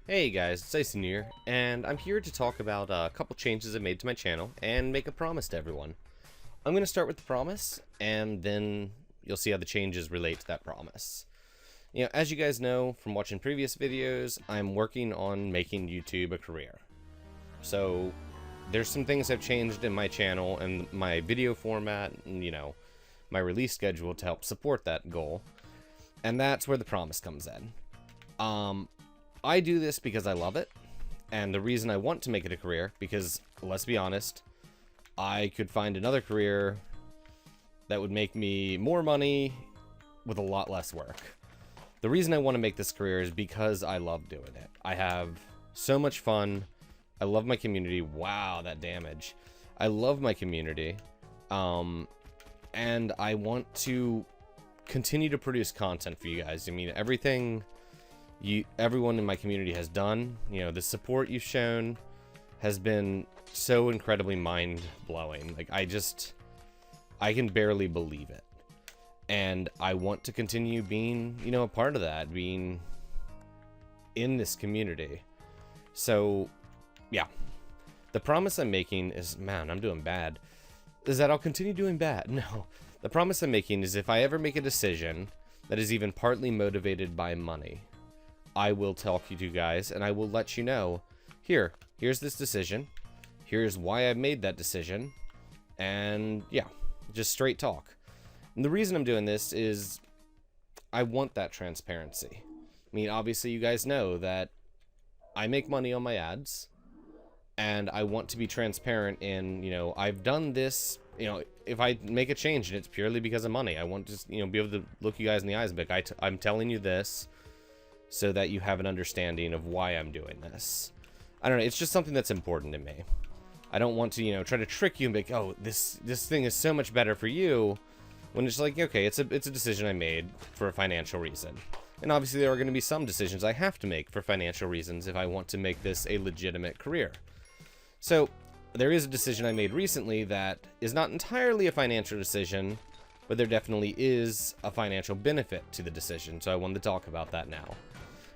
Hey guys, it's IcyNewYear, and I'm here to talk about a couple changes I made to my channel and make a promise to everyone. I'm going to start with the promise, and then you'll see how the changes relate to that promise. As you guys know from watching previous videos, I'm working on making YouTube a career. So, there's some things I've changed in my channel and my video format and, my release schedule to help support that goal. And that's where the promise comes in. I do this because I love it, and the reason I want to make it a career, because, let's be honest, I could find another career that would make me more money with a lot less work. The reason I want to make this career is because I love doing it. I have so much fun. I love my community. Wow, that damage. I love my community, and I want to continue to produce content for you guys. I mean, everyone in my community has done, the support you've shown has been so incredibly mind-blowing. Like, I can barely believe it. And I want to continue being, a part of that, being in this community. So, yeah. The promise I'm making is, man, I'm doing bad, is that I'll continue doing bad. No. The promise I'm making is if I ever make a decision that is even partly motivated by money, I will talk to you guys, and I will let you know, here's this decision, here's why I made that decision, and yeah, just straight talk. And the reason I'm doing this is I want that transparency. I mean, obviously you guys know that I make money on my ads, and I want to be transparent in, I've done this, if I make a change and it's purely because of money, I want to, be able to look you guys in the eyes and be like, I'm telling you this, so that you have an understanding of why I'm doing this. I don't know, it's just something that's important to me. I don't want to, try to trick you and be like, oh, this thing is so much better for you, when it's like, okay, it's a decision I made for a financial reason. And obviously there are going to be some decisions I have to make for financial reasons if I want to make this a legitimate career. So, there is a decision I made recently that is not entirely a financial decision, but there definitely is a financial benefit to the decision, so I wanted to talk about that now.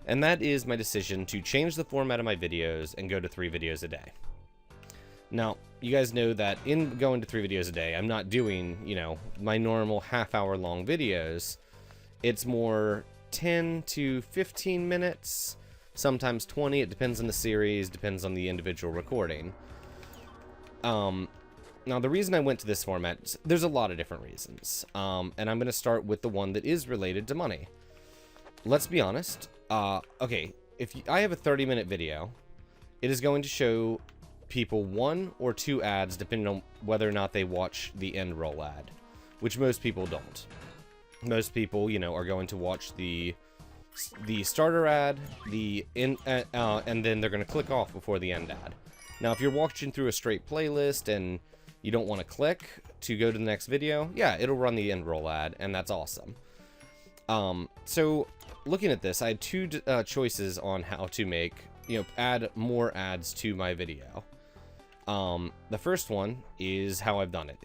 And that is my decision to change the format of my videos and go to 3 videos a day. Now, you guys know that in going to 3 videos a day, I'm not doing, my normal half-hour long videos. It's more 10 to 15 minutes, sometimes 20. It depends on the series, depends on the individual recording. Now, the reason I went to this format, there's a lot of different reasons. And I'm going to start with the one that is related to money. Let's be honest. Okay, if I have a 30-minute video, it is going to show people 1 or 2 ads depending on whether or not they watch the end roll ad, which most people don't. Most people, are going to watch the starter ad, and then they're going to click off before the end ad. Now, if you're watching through a straight playlist and you don't want to click to go to the next video, yeah, it'll run the end roll ad, and that's awesome. So looking at this, I had 2 choices on how to make, add more ads to my video. The first one is how I've done it.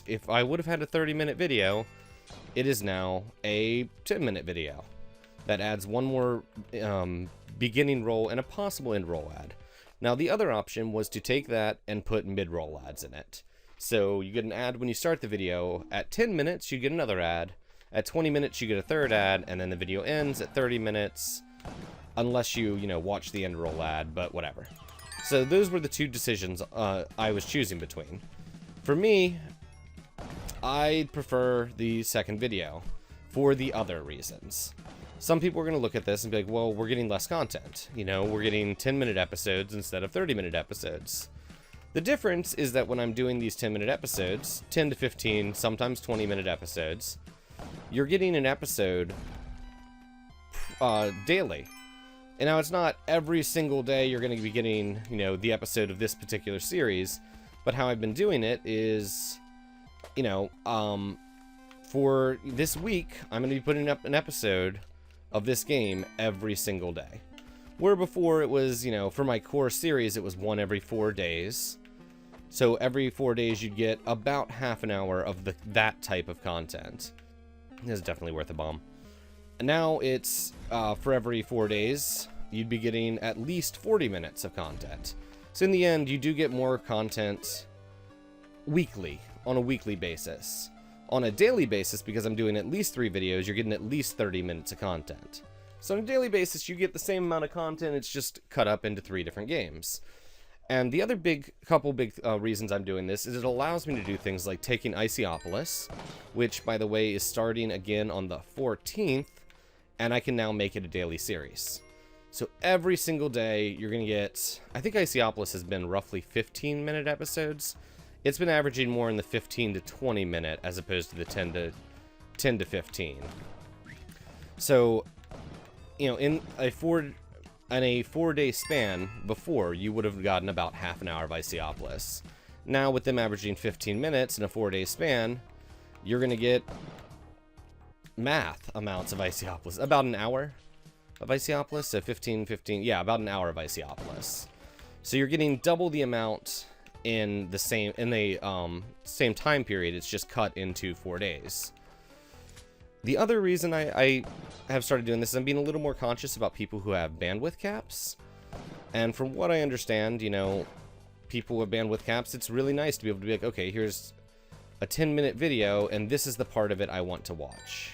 If I would have had a 30-minute video, it is now a 10-minute video that adds 1 more beginning roll and a possible end roll ad. Now, the other option was to take that and put mid-roll ads in it. So you get an ad when you start the video. At 10 minutes, you get another ad. At 20 minutes, you get a third ad, and then the video ends at 30 minutes, unless you, watch the end roll ad, but whatever. So those were the 2 decisions I was choosing between. For me, I prefer the second video for the other reasons. Some people are going to look at this and be like, well, we're getting less content. We're getting 10-minute episodes instead of 30-minute episodes. The difference is that when I'm doing these 10-minute episodes, 10 to 15, sometimes 20-minute episodes, you're getting an episode daily. And now it's not every single day you're going to be getting, the episode of this particular series, but how I've been doing it is, for this week, I'm going to be putting up an episode of this game every single day. Where before it was, for my core series, it was 1 every 4 days. So every 4 days you'd get about half an hour of that type of content. It's definitely worth a bomb. And now it's for every 4 days, you'd be getting at least 40 minutes of content. So in the end, you do get more content weekly, on a weekly basis. On a daily basis, because I'm doing at least 3 videos, you're getting at least 30 minutes of content. So on a daily basis, you get the same amount of content, it's just cut up into 3 different games. And the other couple big reasons I'm doing this is it allows me to do things like taking IcyNewYear, which, by the way, is starting again on the 14th, and I can now make it a daily series. So every single day, you're going to get... I think IcyNewYear has been roughly 15-minute episodes. It's been averaging more in the 15 to 20 minute as opposed to the 10 to 15. So, you know, in a 4-day span before, you would have gotten about half an hour of IcyNewYear. Now, with them averaging 15 minutes in a 4-day span, you're going to get math amounts of IcyNewYear. About an hour of IcyNewYear, so 15, yeah, about an hour of IcyNewYear. So you're getting double the amount in the same time period. It's just cut into 4 days. The other reason I have started doing this is I'm being a little more conscious about people who have bandwidth caps. And from what I understand, you know, people with bandwidth caps, it's really nice to be able to be like, okay, here's a 10-minute video, and this is the part of it I want to watch.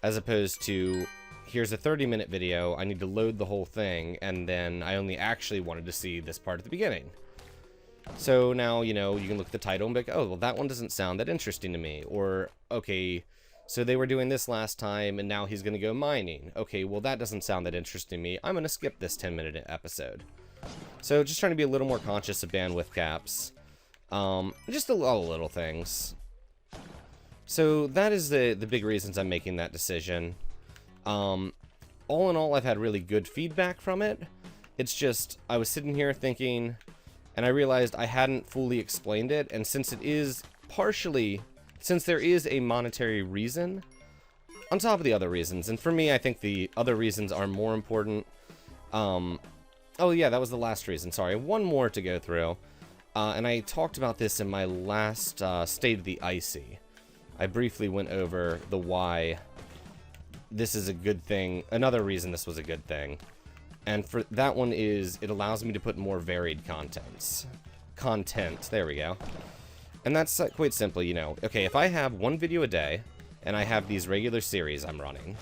As opposed to, here's a 30-minute video, I need to load the whole thing, and then I only actually wanted to see this part at the beginning. So now, you know, you can look at the title and be like, oh, well, that one doesn't sound that interesting to me. Or, okay, so they were doing this last time, and now he's going to go mining. Okay, well, that doesn't sound that interesting to me. I'm going to skip this 10-minute episode. So just trying to be a little more conscious of bandwidth caps. Just a lot of little things. So that is the big reasons I'm making that decision. All in all, I've had really good feedback from it. It's just, I was sitting here thinking... And I realized I hadn't fully explained it, and since it is since there is a monetary reason, on top of the other reasons, and for me, I think the other reasons are more important. Oh yeah, that was the last reason, sorry. One more to go through, and I talked about this in my last State of the Icy. I briefly went over the why this is a good thing, another reason this was a good thing. And for that one is, it allows me to put more varied content, there we go. And that's quite simply, you know, okay, if I have 1 video a day, and I have these regular series I'm running.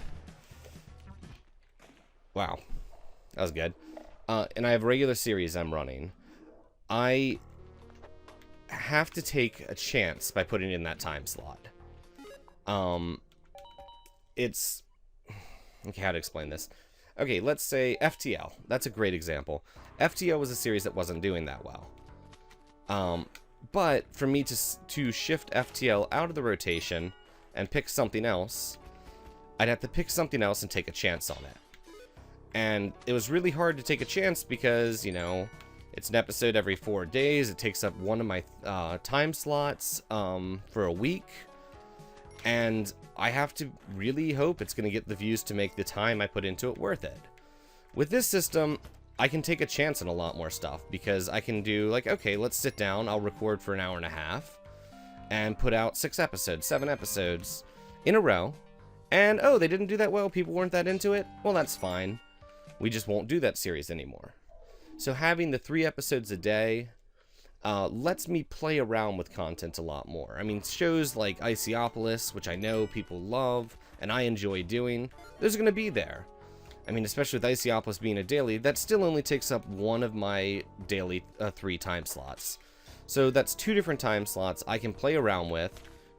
Wow, that was good. And I have regular series I'm running. I have to take a chance by putting in that time slot. It's... Okay, how to explain this? Okay, let's say FTL. That's a great example. FTL was a series that wasn't doing that well. But for me to shift FTL out of the rotation and pick something else, I'd have to pick something else and take a chance on it. And it was really hard to take a chance because, you know, it's an episode every 4 days. It takes up one of my time slots for a week. And I have to really hope it's going to get the views to make the time I put into it worth it. With this system, I can take a chance on a lot more stuff because I can do like, okay, let's sit down, I'll record for an hour and a half and put out 6 episodes, 7 episodes in a row. And, oh, they didn't do that well, people weren't that into it. Well, that's fine. We just won't do that series anymore. So having the 3 episodes a day lets me play around with content a lot more. I mean, shows like IcyNewYear, which I know people love and I enjoy doing, those are going to be there. I mean, especially with IcyNewYear being a daily, that still only takes up one of my daily 3 time slots. So that's 2 different time slots I can play around with,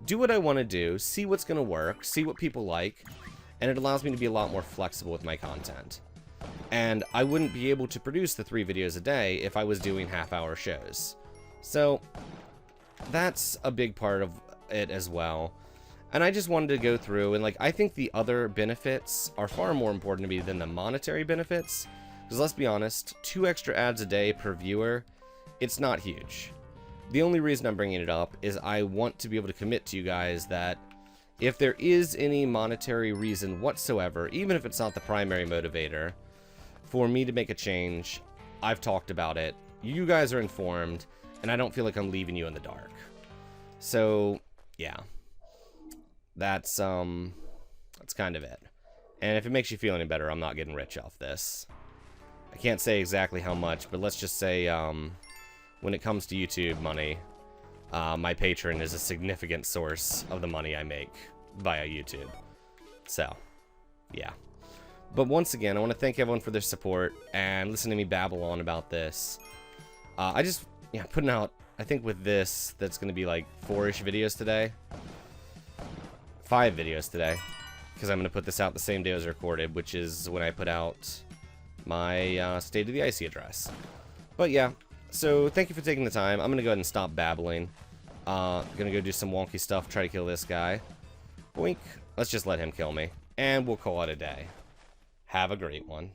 do what I want to do, see what's going to work, see what people like, and it allows me to be a lot more flexible with my content. And I wouldn't be able to produce the 3 videos a day if I was doing half-hour shows. So that's a big part of it as well. And I just wanted to go through and, like, I think the other benefits are far more important to me than the monetary benefits. Because let's be honest, 2 extra ads a day per viewer, it's not huge. The only reason I'm bringing it up is I want to be able to commit to you guys that if there is any monetary reason whatsoever, even if it's not the primary motivator, for me to make a change, I've talked about it, you guys are informed, and I don't feel like I'm leaving you in the dark. So, yeah. That's kind of it. And if it makes you feel any better, I'm not getting rich off this. I can't say exactly how much, but let's just say when it comes to YouTube money, my Patreon is a significant source of the money I make via YouTube. So, yeah. But once again, I want to thank everyone for their support and listening to me babble on about this. I just, putting out, I think with this, that's going to be like 4-ish videos today. 5 videos today. Because I'm going to put this out the same day as recorded, which is when I put out my State of the Icy address. But yeah, so thank you for taking the time. I'm going to go ahead and stop babbling. Gonna go do some wonky stuff, try to kill this guy. Boink. Let's just let him kill me. And we'll call it a day. Have a great one.